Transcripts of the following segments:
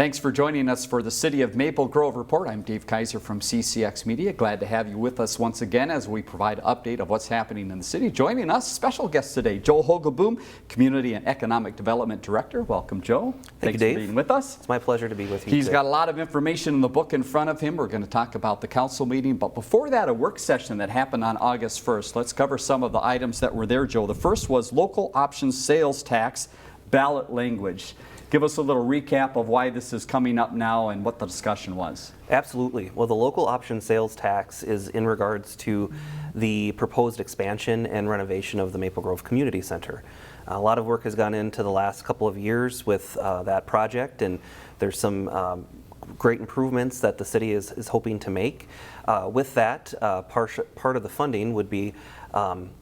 Thanks for joining us for the City of Maple Grove Report. I'm Dave Kaiser from CCX Media. Glad to have you with us once again as we provide an update of what's happening in the city. Joining us, special guest today, Joe Hogaboom, Community and Economic Development Director. Welcome, Joe. Thank you, Dave. For being with us. It's my pleasure to be with you. He's got a lot of information in the book in front of him. We're going to talk about the council meeting, but before that, a work session that happened on August 1st. Let's cover some of the items that were there, Joe. The first was local options sales tax ballot language. Give us a little recap of why this is coming up now and what the discussion was. Absolutely. Well, the local option sales tax is in regards to the proposed expansion and renovation of the Maple Grove Community Center. A lot of work has gone into the last couple of years with that project, and there's some great improvements that the city is hoping to make. With that, part of the funding would be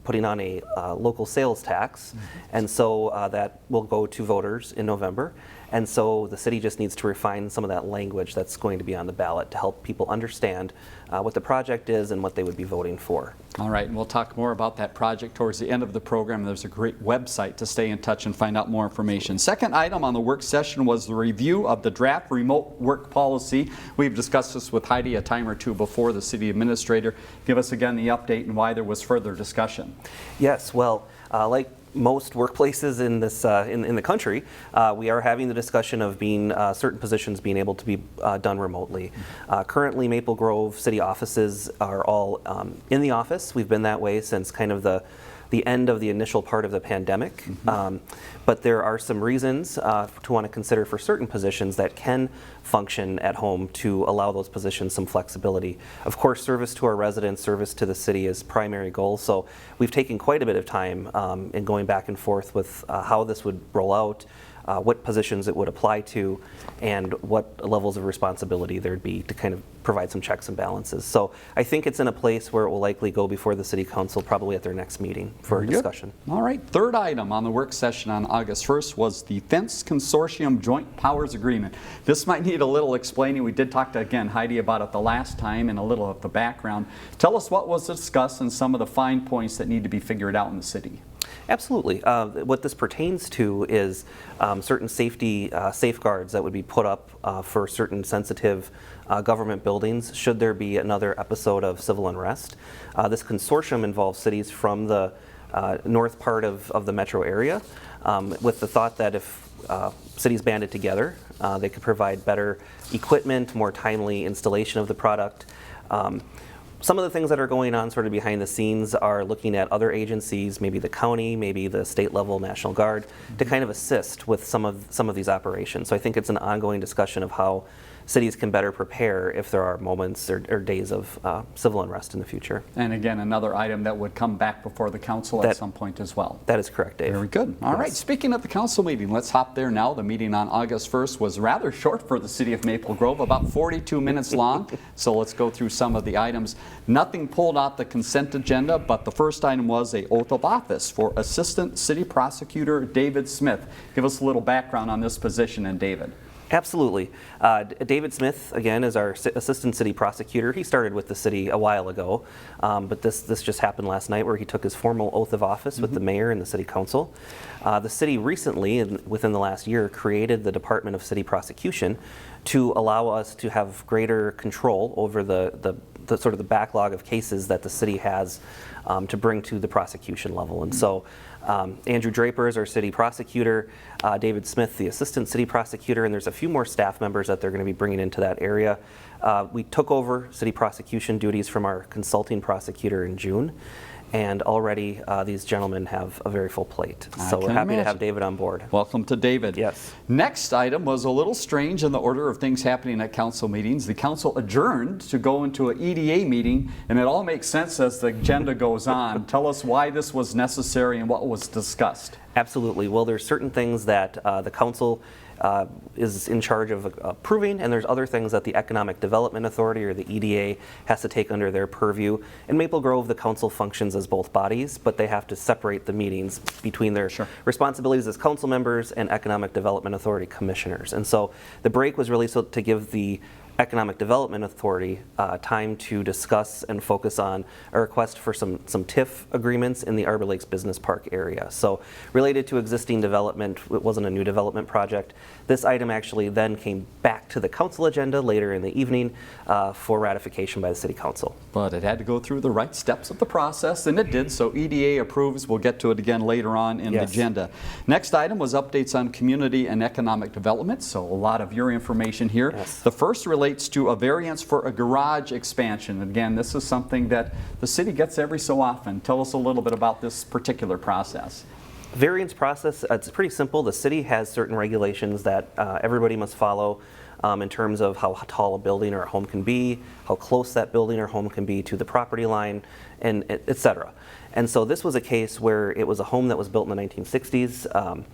putting on a local sales tax, and so that will go to voters in November. And so the city just needs to refine some of that language that's going to be on the ballot to help people understand what the project is and what they would be voting for. All right, and we'll talk more about that project towards the end of the program. There's a great website to stay in touch and find out more information. Second item on the work session was the review of the draft remote work policy. We've discussed this with Heidi a time or two before, the city administrator. Give us again the update and why there was further discussion. Yes, well, like most workplaces in this in the country, we are having the discussion of being certain positions being able to be done remotely. Currently, Maple Grove city offices are all in the office. We've been that way since kind of the end of the initial part of the pandemic. But there are some reasons to want to consider for certain positions that can function at home to allow those positions some flexibility. Of course, service to our residents, service to the city is primary goal. So we've taken quite a bit of time in going back and forth with how this would roll out, what positions it would apply to, and what levels of responsibility there'd be to kind of provide some checks and balances. So I think it's in a place where it will likely go before the City Council probably at their next meeting for discussion. All right, third item on the work session on August 1st was the Fence Consortium Joint Powers Agreement. This might need a little explaining. We did talk to, again, Heidi about it the last time and a little of the background. Tell us what was discussed and some of the fine points that need to be figured out in the city. Absolutely. What this pertains to is certain safety safeguards that would be put up for certain sensitive government buildings should there be another episode of civil unrest. This consortium involves cities from the north part of the metro area with the thought that if cities banded together, they could provide better equipment, more timely installation of the product. Some of the things that are going on sort of behind the scenes are looking at other agencies, maybe the county, maybe the state level National Guard, to kind of assist with some of these operations. So I think it's an ongoing discussion of how cities can better prepare if there are moments or days of civil unrest in the future. And again, another item that would come back before the council at some point as well. That is correct, Dave. Very good. All right, speaking of the council meeting, let's hop there now. The meeting on August 1st was rather short for the city of Maple Grove, about 42 minutes long. So let's go through some of the items. Nothing pulled out the consent agenda, but the first item was a oath of office for Assistant City Prosecutor David Smith. Give us a little background on this position and David. Absolutely. David Smith, again, is our Assistant City Prosecutor. He started with the city a while ago, but this just happened last night where he took his formal oath of office with the mayor and the city council. The city recently, within the last year, created the Department of City Prosecution to allow us to have greater control over the sort of the backlog of cases that the city has to bring to the prosecution level. And so Andrew Draper is our city prosecutor, David Smith, the assistant city prosecutor, and there's a few more staff members that they're going to be bringing into that area. We took over city prosecution duties from our consulting prosecutor in June, and already these gentlemen have a very full plate. So we're happy to have David on board. Welcome to David. Yes. Next item was a little strange in the order of things happening at council meetings. The council adjourned to go into an EDA meeting, and it all makes sense as the agenda goes on. Tell us why this was necessary and what was discussed. Absolutely. Well, there's certain things that the council is in charge of approving, and there's other things that the Economic Development Authority or the EDA has to take under their purview. In Maple Grove, the council functions as both bodies, but they have to separate the meetings between their responsibilities as council members and Economic Development Authority commissioners. And so the break was really so to give the Economic Development Authority time to discuss and focus on a request for some TIF agreements in the Arbor Lakes Business Park area. So related to existing development, it wasn't a new development project. This item actually then came back to the council agenda later in the evening for ratification by the City Council. But it had to go through the right steps of the process, and it did. So EDA approves. We'll get to it again later on in the agenda. Next item was updates on community and economic development. So a lot of your information here. Yes. The first relates to a variance for a garage expansion. Again, this is something that the city gets every so often. Tell us a little bit about this particular process. Variance process, it's pretty simple. The city has certain regulations that everybody must follow in terms of how tall a building or a home can be, how close that building or home can be to the property line, and et cetera. And so this was a case where it was a home that was built in the 1960s.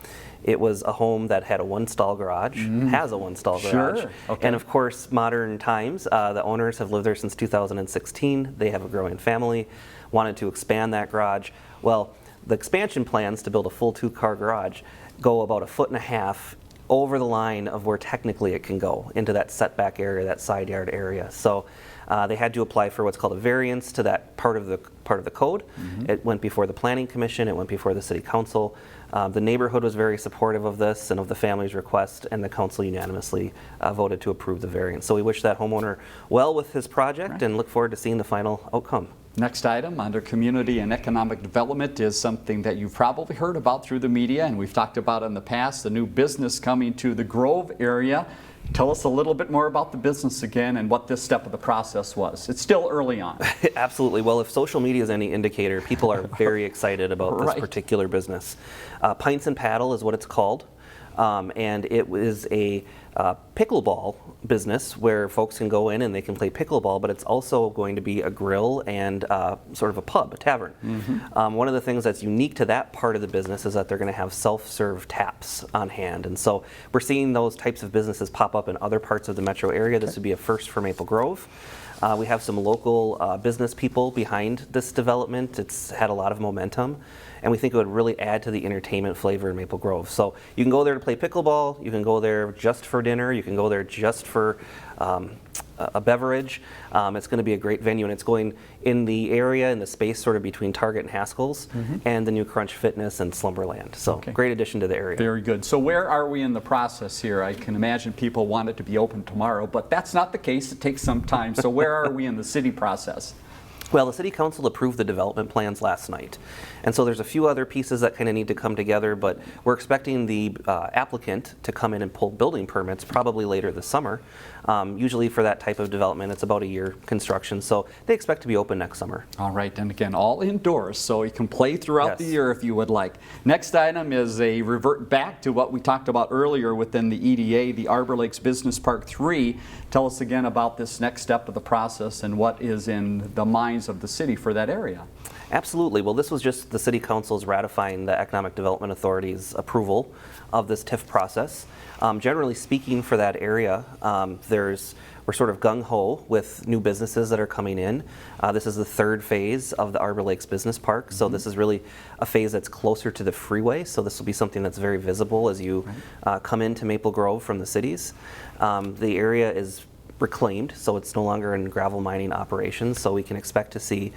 It was a home that had a one-stall garage, has a one-stall garage. Sure. Okay. And of course, modern times, the owners have lived there since 2016. They have a growing family, wanted to expand that garage. Well, the expansion plans to build a full two-car garage go about 1.5 feet over the line of where technically it can go into that setback area, that side yard area. So they had to apply for what's called a variance to that part of the code. It went before the Planning Commission, it went before the City Council. The neighborhood was very supportive of this and of the family's request, and the council unanimously voted to approve the variance. So we wish that homeowner well with his project and look forward to seeing the final outcome. Next item under community and economic development is something that you've probably heard about through the media, and we've talked about in the past, the new business coming to the Grove area. Tell us a little bit more about the business again and what this step of the process was. It's still early on. Absolutely. Well, if social media is any indicator, people are very excited about this particular business. Pints and Paddle is what it's called. And it is a pickleball business where folks can go in and they can play pickleball, but it's also going to be a grill and sort of a pub, a tavern. One of the things that's unique to that part of the business is that they're going to have self-serve taps on hand. And so we're seeing those types of businesses pop up in other parts of the metro area. This would be a first for Maple Grove. We have some local business people behind this development. It's had a lot of momentum, and we think it would really add to the entertainment flavor in Maple Grove. So you can go there to play pickleball, you can go there just for dinner, you can go there just for a beverage. It's going to be a great venue, and it's going in the area, in the space sort of between Target and Haskell's, and the new Crunch Fitness and Slumberland. So great addition to the area. Very good. So where are we in the process here? I can imagine people want it to be open tomorrow, but that's not the case. It takes some time. So where are we in the city process? Well, the City Council approved the development plans last night. And so there's a few other pieces that kind of need to come together, but we're expecting the applicant to come in and pull building permits probably later this summer. Usually for that type of development, it's about a year construction, so they expect to be open next summer. All right, and again, all indoors, so you can play throughout the year if you would like. Next item is a revert back to what we talked about earlier within the EDA, the Arbor Lakes Business Park 3. Tell us again about this next step of the process and what is in the minds of the city for that area. Absolutely. Well, this was just the City Council's ratifying the Economic Development Authority's approval of this TIF process. Generally speaking, for that area, we're sort of gung-ho with new businesses that are coming in. This is the third phase of the Arbor Lakes Business Park, so this is really a phase that's closer to the freeway, so this will be something that's very visible as you come into Maple Grove from the cities. The area is reclaimed, so it's no longer in gravel mining operations, so we can expect to see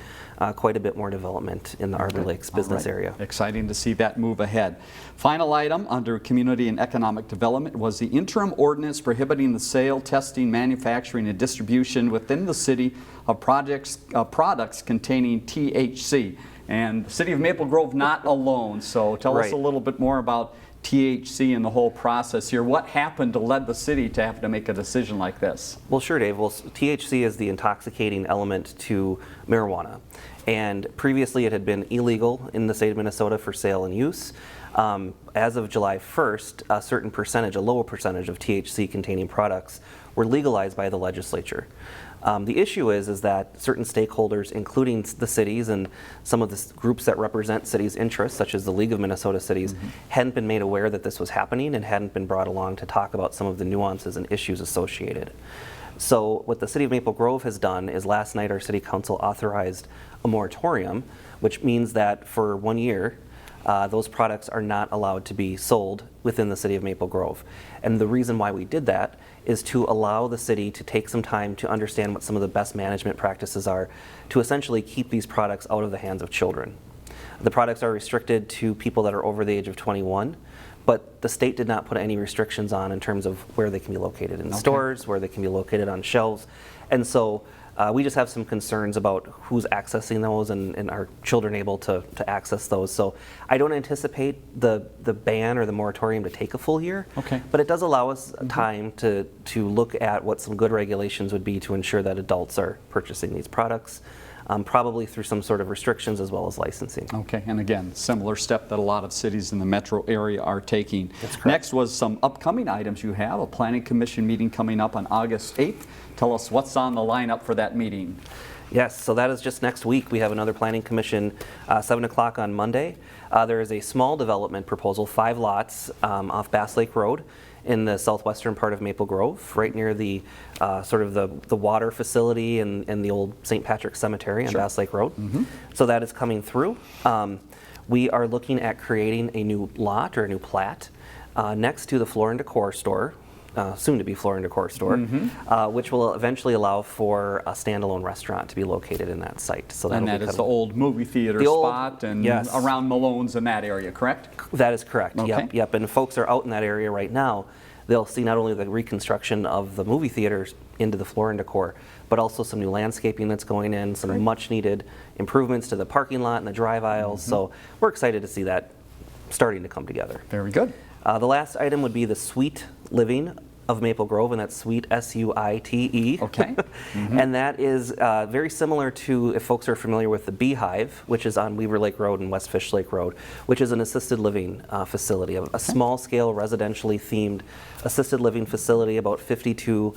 quite a bit more development in the Arbor Lakes business area. Exciting to see that move ahead. Final item under community and economic development was the interim ordinance prohibiting the sale, testing, manufacturing, and distribution within the city of products containing THC. And the city of Maple Grove not alone, so tell us a little bit more about THC and the whole process here. What happened to lead the city to have to make a decision like this? Well, sure, Dave. Well, THC is the intoxicating element to marijuana. And previously it had been illegal in the state of Minnesota for sale and use. As of July 1st, a certain percentage, a lower percentage of THC containing products were legalized by the legislature. The issue is that certain stakeholders, including the cities and some of the groups that represent cities' interests, such as the League of Minnesota Cities, hadn't been made aware that this was happening and hadn't been brought along to talk about some of the nuances and issues associated. So what the City of Maple Grove has done is last night our City Council authorized a moratorium, which means that for 1 year, those products are not allowed to be sold within the city of Maple Grove. And the reason why we did that is to allow the city to take some time to understand what some of the best management practices are to essentially keep these products out of the hands of children. The products are restricted to people that are over the age of 21, but the state did not put any restrictions on in terms of where they can be located in stores, where they can be located on shelves. And so we just have some concerns about who's accessing those and are children able to access those. So I don't anticipate the ban or the moratorium to take a full year, but it does allow us time to look at what some good regulations would be to ensure that adults are purchasing these products. Probably through some sort of restrictions as well as licensing. Okay, and again, similar step that a lot of cities in the metro area are taking. That's correct. Next was some upcoming items you have, a planning commission meeting coming up on August 8th. Tell us what's on the lineup for that meeting. Yes, so that is just next week. We have another planning commission, 7 o'clock on Monday. There is a small development proposal, 5 lots off Bass Lake Road in the southwestern part of Maple Grove, right near the sort of the water facility and the old St. Patrick's Cemetery on Bass Lake Road. So that is coming through. We are looking at creating a new lot or a new plat next to the Floor and Decor store, soon to be Floor and Decor store, which will eventually allow for a standalone restaurant to be located in that site. So and that is the old movie theater spot and around Malone's in that area, correct? That is correct. Okay. Yep. And folks are out in that area right now. They'll see not only the reconstruction of the movie theaters into the Floor and Decor, but also some new landscaping that's going in, some much needed improvements to the parking lot and the drive aisles. So we're excited to see that starting to come together. Very good. The last item would be the Suite Living of Maple Grove, and that's Suite, S-U-I-T-E. Okay. And that is very similar to, if folks are familiar with the Beehive, which is on Weaver Lake Road and West Fish Lake Road, which is an assisted living facility, a small-scale, residentially themed assisted living facility. About 52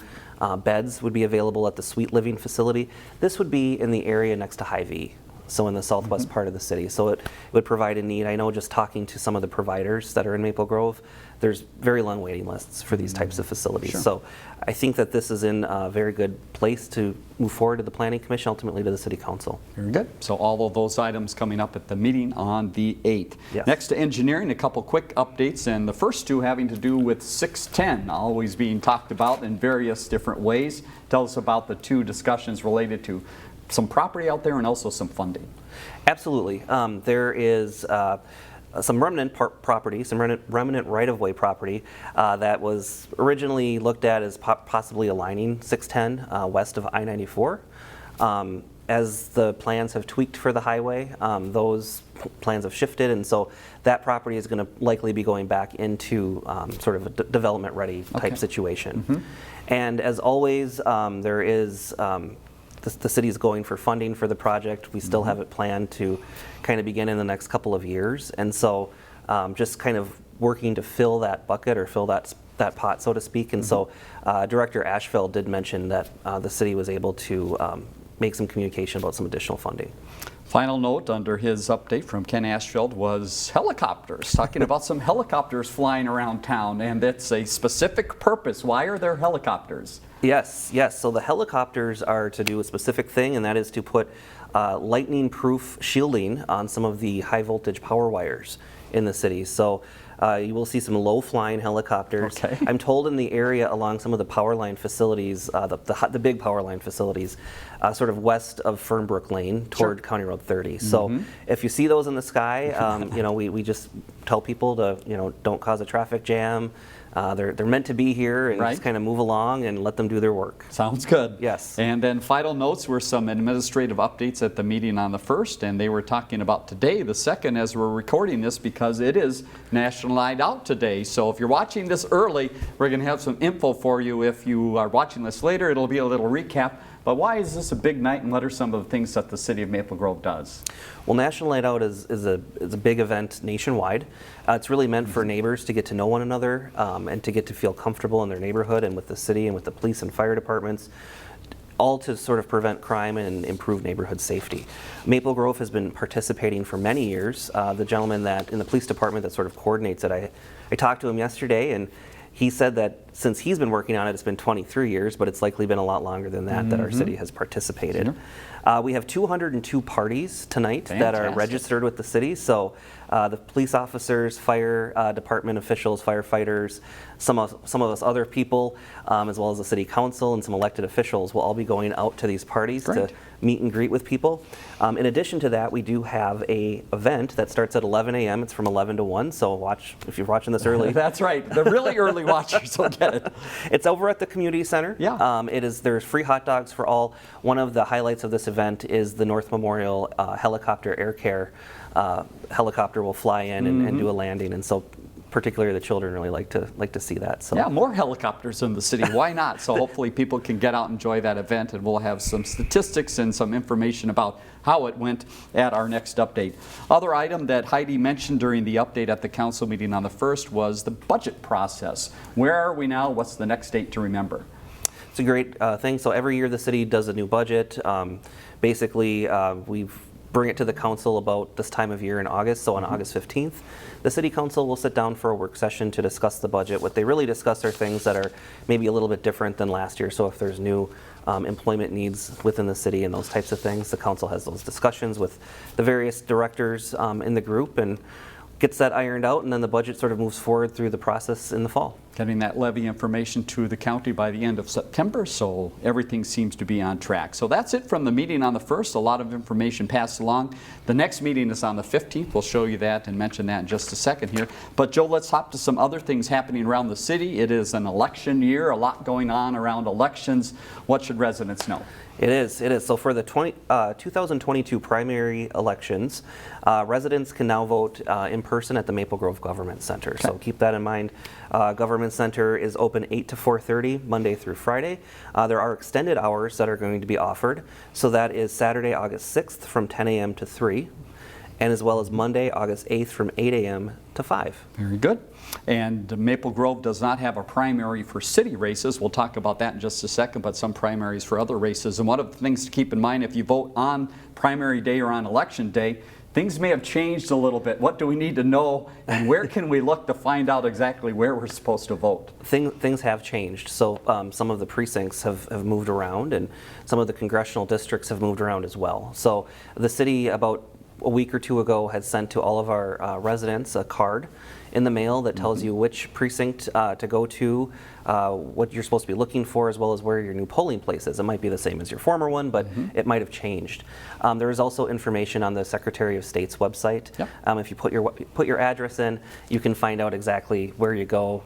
beds would be available at the Suite Living facility. This would be in the area next to Hy-Vee, so in the southwest part of the city. So it would provide a need. I know just talking to some of the providers that are in Maple Grove, there's very long waiting lists for these types of facilities. So I think that this is in a very good place to move forward to the Planning Commission, ultimately to the City Council. Very good. So all of those items coming up at the meeting on the 8th. Yes. Next to engineering, a couple quick updates, and the first two having to do with 610, always being talked about in various different ways. Tell us about the two discussions related to some property out there and also some funding. Absolutely. There is some remnant property, some remnant right-of-way property that was originally looked at as possibly aligning 610 west of I-94. As the plans have tweaked for the highway, those plans have shifted, and so that property is going to likely be going back into sort of a development-ready type situation. And as always, there is the city is going for funding for the project. We still have it planned to kind of begin in the next couple of years. And so just kind of working to fill that bucket or fill that pot, so to speak. And so Director Ashfeld did mention that the city was able to make some communication about some additional funding. Final note under his update from Ken Ashfeld was helicopters, talking about some helicopters flying around town, and it's a specific purpose. Why are there helicopters? Yes. So the helicopters are to do a specific thing, and that is to put lightning-proof shielding on some of the high-voltage power wires in the city. So you will see some low-flying helicopters. Okay. I'm told in the area along some of the power line facilities, the big power line facilities, sort of west of Fernbrook Lane toward County Road 30. So if you see those in the sky, we just tell people to don't cause a traffic jam. They're meant to be here and just kind of move along and let them do their work. Sounds good. Yes. And then final notes were some administrative updates at the meeting on the 1st, and they were talking about today, the 2nd, as we're recording this, because it is National Night Out today. So if you're watching this early, we're going to have some info for you. If you are watching this later, it'll be a little recap. But why is this a big night, and what are some of the things that the city of Maple Grove does? Well, National Night Out is a big event nationwide. It's really meant for neighbors to get to know one another and to get to feel comfortable in their neighborhood and with the city and with the police and fire departments, all to sort of prevent crime and improve neighborhood safety. Maple Grove has been participating for many years. The gentleman that in the police department that sort of coordinates it, I talked to him yesterday, and he said that since he's been working on it, it's been 23 years, but it's likely been a lot longer than that that our city has participated. We have 202 parties tonight that are registered with the city, so The police officers, fire department officials, firefighters, some of us other people, as well as the city council and some elected officials will all be going out to these parties Great. to meet and greet with people. In addition to that, we do have a event that starts at 11 a.m. It's from 11 to 1, so watch if you're watching this early. That's right. The really early watchers will get it. It's over at the community center. Yeah. There's free hot dogs for all. One of the highlights of this event is the North Memorial helicopter air care helicopter will fly in and do a landing, and so particularly the children really like to see that. So Yeah, more helicopters in the city. Why not? So hopefully people can get out and enjoy that event, and we'll have some statistics and some information about how it went at our next update. Other item that Heidi mentioned during the update at the council meeting on the 1st was the budget process. Where are we now? What's the next date to remember? it's a great thing. So every year the city does a new budget. Basically, we bring it to the council about this time of year in August. So on August 15th, the city council will sit down for a work session to discuss the budget. What they really discuss are things that are maybe a little bit different than last year. So if there's new employment needs within the city and those types of things, the council has those discussions with the various directors in the group and gets that ironed out, and then the budget sort of moves forward through the process in the fall. Getting that levy information to the county by the end of September, so everything seems to be on track. So that's it from the meeting on the 1st. A lot of information passed along. The next meeting is on the 15th. We'll show you that and mention that in just a second here. But Joe, let's hop to some other things happening around the city. It is an election year, a lot going on around elections. What should residents know? It is. So for the 2022 primary elections, residents can now vote in person at the Maple Grove Government Center. Okay. So keep that in mind. Government Center is open 8 to 4:30 Monday through Friday. There are extended hours that are going to be offered. So that is Saturday, August 6th from 10 a.m. to 3, and as well as Monday, August 8th from 8 a.m. to 5. Very good. And Maple Grove does not have a primary for city races. We'll talk about that in just a second, but some primaries for other races. And one of the things to keep in mind, if you vote on primary day or on election day, things may have changed a little bit. What do we need to know, and where can we look to find out exactly where we're supposed to vote? Things have changed. So some of the precincts have moved around, and some of the congressional districts have moved around as well. So the city, about a week or two ago, had sent to all of our residents a card in the mail that tells you which precinct to go to, what you're supposed to be looking for, as well as where your new polling place is. It might be the same as your former one, but it might have changed. There is also information on the Secretary of State's website. Yep. If you put your address in, you can find out exactly where you go,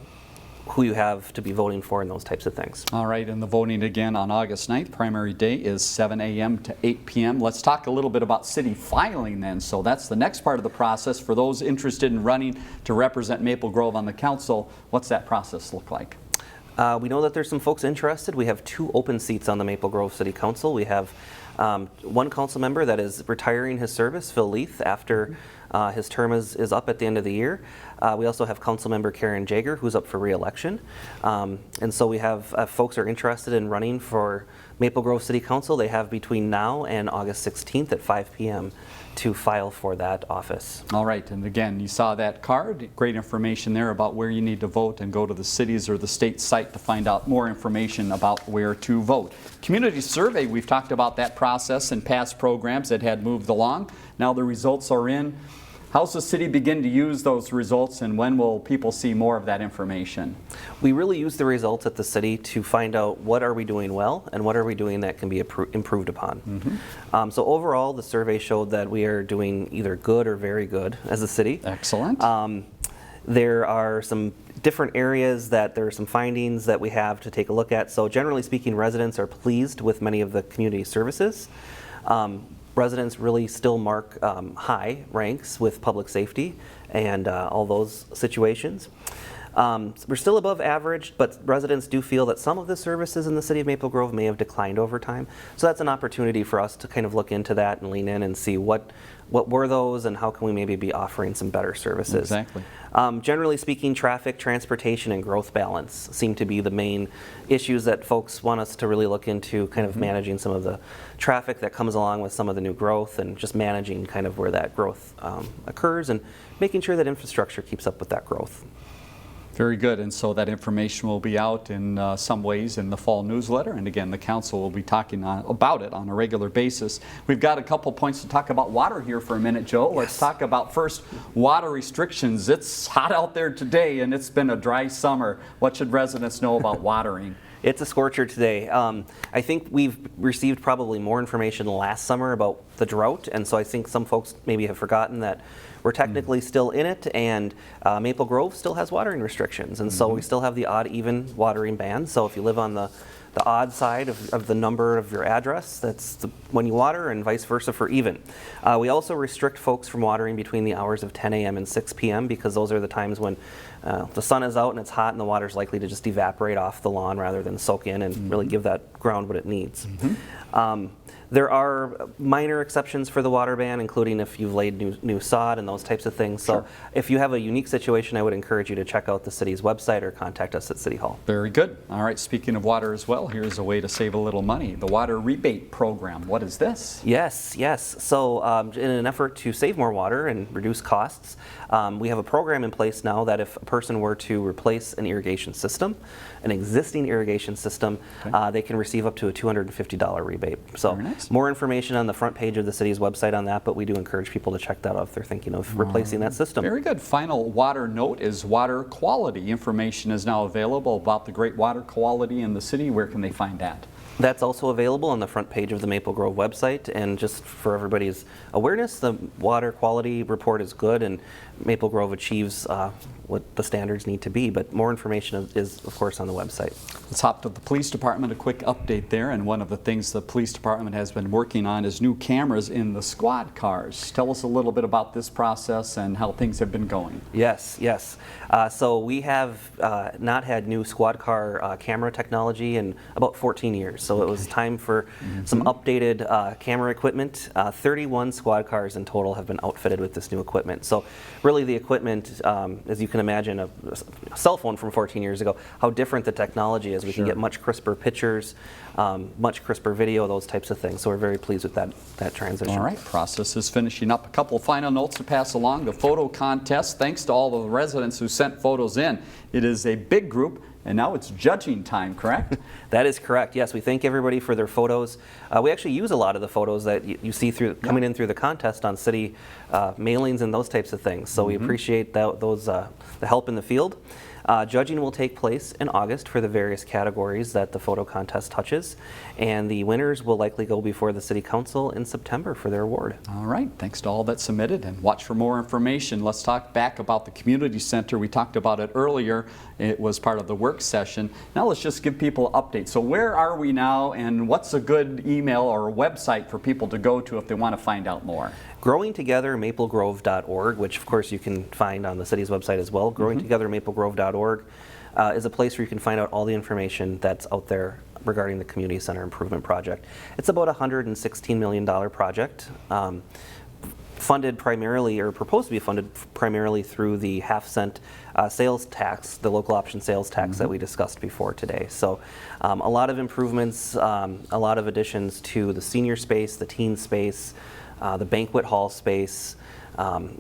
who you have to be voting for, and those types of things. All right, and the voting again on August 9th. Primary day is 7 a.m. to 8 p.m. Let's talk a little bit about city filing then. So that's the next part of the process. For those interested in running to represent Maple Grove on the council, what's that process look like? We know that there's some folks interested. We have 2 open seats on the Maple Grove City Council. We have one council member that is retiring his service, Phil Leith, after his term is up at the end of the year. We also have council member Karen Jager, who's up for re-election. And so we have folks are interested in running for Maple Grove City Council. They have between now and August 16th at 5 p.m. to file for that office. All right, and again, you saw that card. Great information there about where you need to vote, and go to the city's or the state site to find out more information about where to vote. Community survey, we've talked about that process in past programs that had moved along. Now the results are in. How's the city begin to use those results, and when will people see more of that information? We really use the results at the city to find out what are we doing well and what are we doing that can be improved upon. So overall, the survey showed that we are doing either good or very good as a city. Excellent. There are some different areas that there are some findings that we have to take a look at. So generally speaking, residents are pleased with many of the community services. Residents really still mark high ranks with public safety and all those situations. We're still above average, but residents do feel that some of the services in the city of Maple Grove may have declined over time. So that's an opportunity for us to kind of look into that and lean in and see what were those and how can we maybe be offering some better services. Exactly. Generally speaking, traffic, transportation, and growth balance seem to be the main issues that folks want us to really look into, kind of managing some of the traffic that comes along with some of the new growth, and just managing kind of where that growth occurs, and making sure that infrastructure keeps up with that growth. Very good, and so that information will be out in some ways in the fall newsletter, and again, the council will be talking about it on a regular basis. We've got a couple points to talk about water here for a minute, Joe. Yes. Let's talk about first water restrictions. It's hot out there today, and it's been a dry summer. What should residents know about watering? It's a scorcher today. I think we've received probably more information last summer about the drought, and so I think some folks maybe have forgotten that we're technically still in it, and Maple Grove still has watering restrictions, and so we still have the odd-even watering ban. So if you live on the odd side of the number of your address, that's when you water, and vice versa for even. We also restrict folks from watering between the hours of 10 a.m. and 6 p.m. because those are the times when the sun is out and it's hot and the water's likely to just evaporate off the lawn rather than soak in and really give that ground what it needs. There are minor exceptions for the water ban, including if you've laid new sod and those types of things. So if you have a unique situation, I would encourage you to check out the city's website or contact us at City Hall. Very good. All right, speaking of water as well, here's a way to save a little money. The water rebate program. What is this? Yes. So in an effort to save more water and reduce costs, we have a program in place now that if a person were to replace an irrigation system, an existing irrigation system, they can receive up to a $250 rebate. So more information on the front page of the city's website on that, but we do encourage people to check that out if they're thinking of replacing that system. Very good. Final water note is water quality. Information is now available about the great water quality in the city. Where can they find that? That's also available on the front page of the Maple Grove website, and just for everybody's awareness, the water quality report is good and Maple Grove achieves what the standards need to be, but more information is of course on the website. Let's hop to the police department, a quick update there, and one of the things the police department has been working on is new cameras in the squad cars. Tell us a little bit about this process and how things have been going. Yes. So we have not had new squad car camera technology in about 14 years. So it was time for some updated camera equipment. 31 squad cars in total have been outfitted with this new equipment. So really the equipment, as you can imagine, a cell phone from 14 years ago, how different the technology is. We can get much crisper pictures, much crisper video, those types of things. So we're very pleased with that transition. All right, process is finishing up. A couple final notes to pass along. The photo contest, thanks to all the residents who sent photos in. It is a big group. And now it's judging time, correct? That is correct. Yes, we thank everybody for their photos. We actually use a lot of the photos that you see coming in through the contest on city mailings and those types of things. So we appreciate the help in the field. Judging will take place in August for the various categories that the photo contest touches, and the winners will likely go before the City Council in September for their award. All right, thanks to all that submitted, and watch for more information. Let's talk back about the community center. We talked about it earlier. It was part of the work session. Now let's just give people an update. So where are we now, and what's a good email or website for people to go to if they want to find out more? GrowingTogetherMapleGrove.org, which of course you can find on the city's website as well. GrowingTogetherMapleGrove.org is a place where you can find out all the information that's out there regarding the community center improvement project. It's about a $116 million project, funded primarily, or proposed to be funded primarily through the half-cent sales tax, the local option sales tax that we discussed before today. So a lot of improvements, a lot of additions to the senior space, the teen space, the banquet hall space.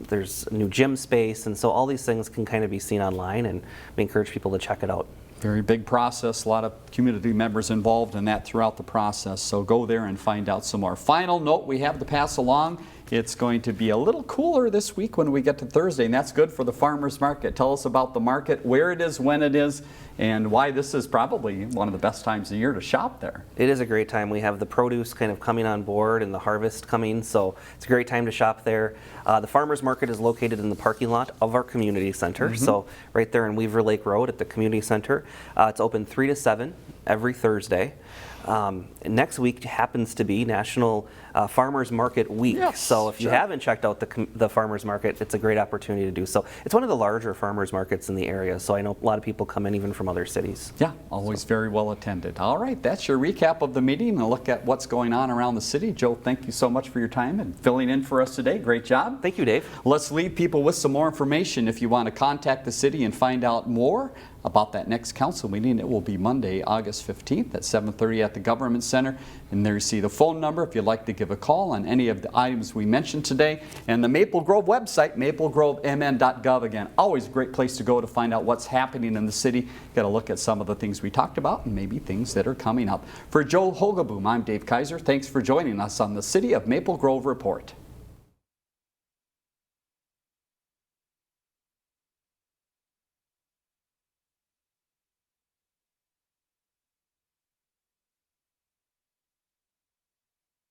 There's a new gym space, and so all these things can kind of be seen online, and we encourage people to check it out. Very big process, a lot of community members involved in that throughout the process, so go there and find out some more. Final note we have to pass along, it's going to be a little cooler this week when we get to Thursday, and that's good for the farmers market. Tell us about the market, where it is, when it is, and why this is probably one of the best times of the year to shop there. It is a great time. We have the produce kind of coming on board and the harvest coming, so it's a great time to shop there. The farmers market is located in the parking lot of our community center, so right there in Weaver Lake Road at the community center. It's open 3 to 7 every Thursday. Next week happens to be National Farmers Market Week. Yes, so if you haven't checked out the farmers market, it's a great opportunity to do so. It's one of the larger farmers markets in the area, so I know a lot of people come in even from other cities. Yeah, always very well attended. All right, that's your recap of the meeting and a look at what's going on around the city. Joe, thank you so much for your time and filling in for us today. Great job. Thank you, Dave. Let's leave people with some more information. If you want to contact the city and find out more about that next council meeting, it will be Monday, August 15th at 7:30 at the the Government Center. And there you see the phone number if you'd like to give a call on any of the items we mentioned today. And the Maple Grove website, maplegrovemn.gov. Again, always a great place to go to find out what's happening in the city. Got to look at some of the things we talked about and maybe things that are coming up. For Joe Hogaboom, I'm Dave Kaiser. Thanks for joining us on the City of Maple Grove Report.